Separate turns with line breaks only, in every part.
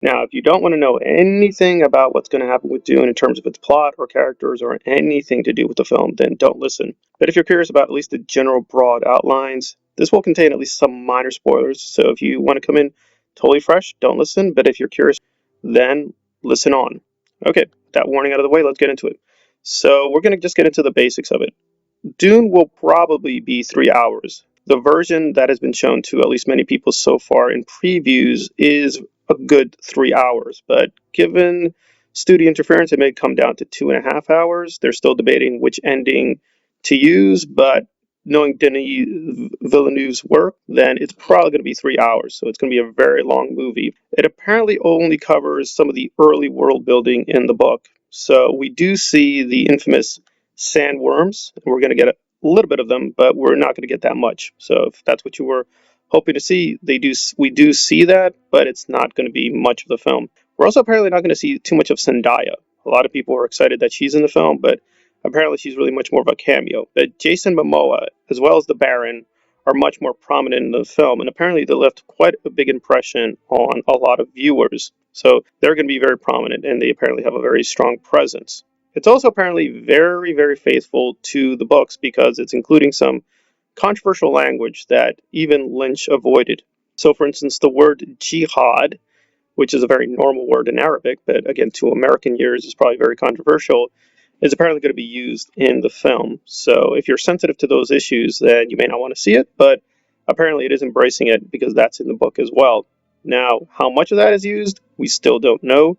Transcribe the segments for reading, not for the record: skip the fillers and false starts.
Now, if you don't want to know anything about what's going to happen with Dune in terms of its plot or characters or anything to do with the film, then don't listen. But if you're curious about at least the general broad outlines, this will contain at least some minor spoilers. So if you want to come in totally fresh, don't listen. But if you're curious, then listen on. Okay, that warning out of the way, let's get into it. So we're going to just get into the basics of it. Dune will probably be 3 hours. The version that has been shown to at least many people so far in previews is a good 3 hours, but given studio interference, it may come down to 2.5 hours. They're still debating which ending to use, but knowing Denis Villeneuve's work, then it's probably going to be 3 hours. So it's going to be a very long movie. It apparently only covers some of the early world building in the book. So we do see the infamous sandworms. We're going to get a little bit of them, but we're not going to get that much. So if that's what you were hoping to see, we do see that, but it's not going to be much of the film. We're also apparently not going to see too much of Zendaya. A lot of people are excited that she's in the film, but apparently she's really much more of a cameo. But Jason Momoa, as well as the Baron, are much more prominent in the film, and apparently they left quite a big impression on a lot of viewers. So they're going to be very prominent, and they apparently have a very strong presence. It's also apparently very, very faithful to the books because it's including some controversial language that even Lynch avoided. So, for instance, the word jihad, which is a very normal word in Arabic, but again, to American ears is probably very controversial, is apparently going to be used in the film. So, if you're sensitive to those issues, then you may not want to see it, but apparently it is embracing it because that's in the book as well. Now, how much of that is used, we still don't know.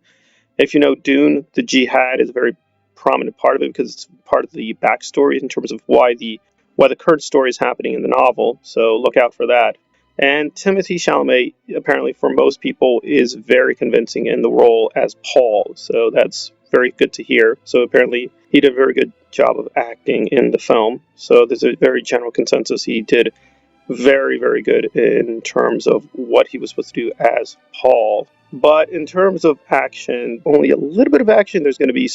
If you know Dune, the jihad is a very prominent part of it because it's part of the backstory in terms of why the current story is happening in the novel. So look out for that. And Timothée Chalamet, apparently for most people, is very convincing in the role as Paul. So that's very good to hear. So apparently he did a very good job of acting in the film. So there's a very general consensus. He did very, very good in terms of what he was supposed to do as Paul. But in terms of action, only a little bit of action. There's going to be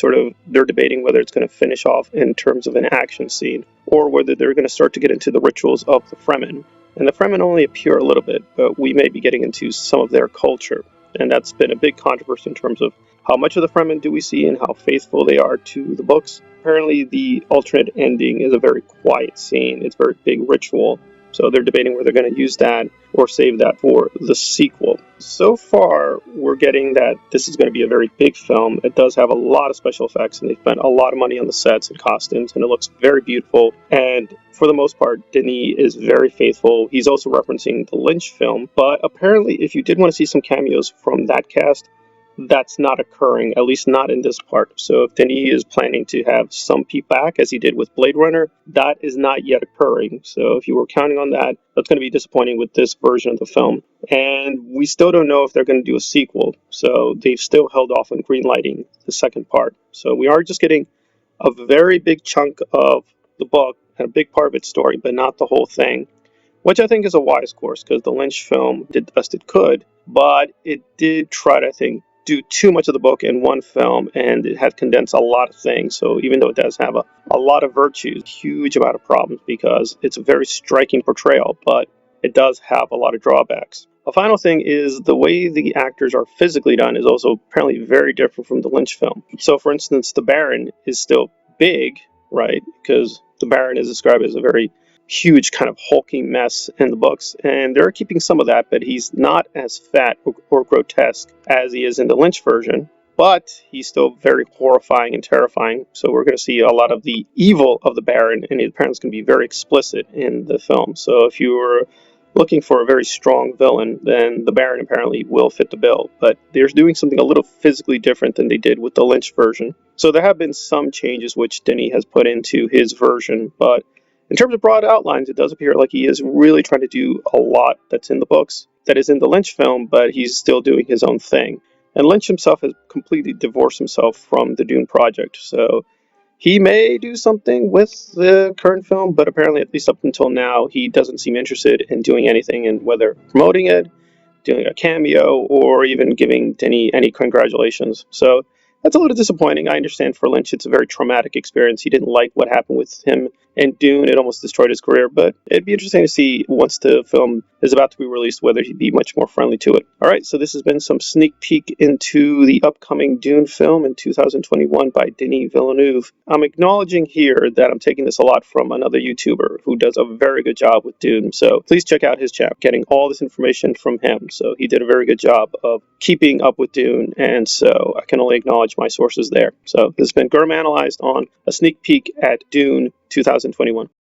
they're debating whether it's going to finish off in terms of an action scene or whether they're going to start to get into the rituals of the Fremen. And the Fremen only appear a little bit, but we may be getting into some of their culture. And that's been a big controversy in terms of how much of the Fremen do we see and how faithful they are to the books. Apparently, the alternate ending is a very quiet scene. It's a very big ritual. So they're debating whether they're going to use that or save that for the sequel. So far, we're getting that this is going to be a very big film. It does have a lot of special effects, and they spent a lot of money on the sets and costumes, and it looks very beautiful. And for the most part, Denis is very faithful. He's also referencing the Lynch film, but apparently, if you did want to see some cameos from that cast, that's not occurring, at least not in this part. So if Denis is planning to have some people back, as he did with Blade Runner, that is not yet occurring. So if you were counting on that, that's going to be disappointing with this version of the film. And we still don't know if they're going to do a sequel. So they've still held off on greenlighting the second part. So we are just getting a very big chunk of the book and a big part of its story, but not the whole thing, which I think is a wise course because the Lynch film did the best it could, but it did try to, I think, do too much of the book in one film, and it had condensed a lot of things. So even though it does have a lot of virtues, huge amount of problems because it's a very striking portrayal, but it does have a lot of drawbacks. A final thing is the way the actors are physically done is also apparently very different from the Lynch film. So for instance, the Baron is still big, right? Because the Baron is described as a very huge kind of hulking mess in the books, and they're keeping some of that, but he's not as fat or grotesque as he is in the Lynch version, but he's still very horrifying and terrifying. So we're going to see a lot of the evil of the Baron, and apparently it's going to be very explicit in the film. So if you were looking for a very strong villain, then the Baron apparently will fit the bill, but they're doing something a little physically different than they did with the Lynch version. So there have been some changes which Denis has put into his version, but in terms of broad outlines, it does appear like he is really trying to do a lot that's in the books, that is in the Lynch film, but he's still doing his own thing. And Lynch himself has completely divorced himself from the Dune project, so he may do something with the current film, but apparently, at least up until now, he doesn't seem interested in doing anything, in whether promoting it, doing a cameo, or even giving Denis any congratulations. So that's a little disappointing. I understand for Lynch it's a very traumatic experience. He didn't like what happened with him and Dune, it almost destroyed his career. But it'd be interesting to see once the film is about to be released whether he'd be much more friendly to it. All right, so this has been some sneak peek into the upcoming Dune film in 2021 by Denis Villeneuve. I'm acknowledging here that I'm taking this a lot from another YouTuber who does a very good job with Dune, so please check out his channel, getting all this information from him. So he did a very good job of keeping up with Dune, and so I can only acknowledge my sources there. So this has been Gurm Analyzed on a sneak peek at Dune 2021.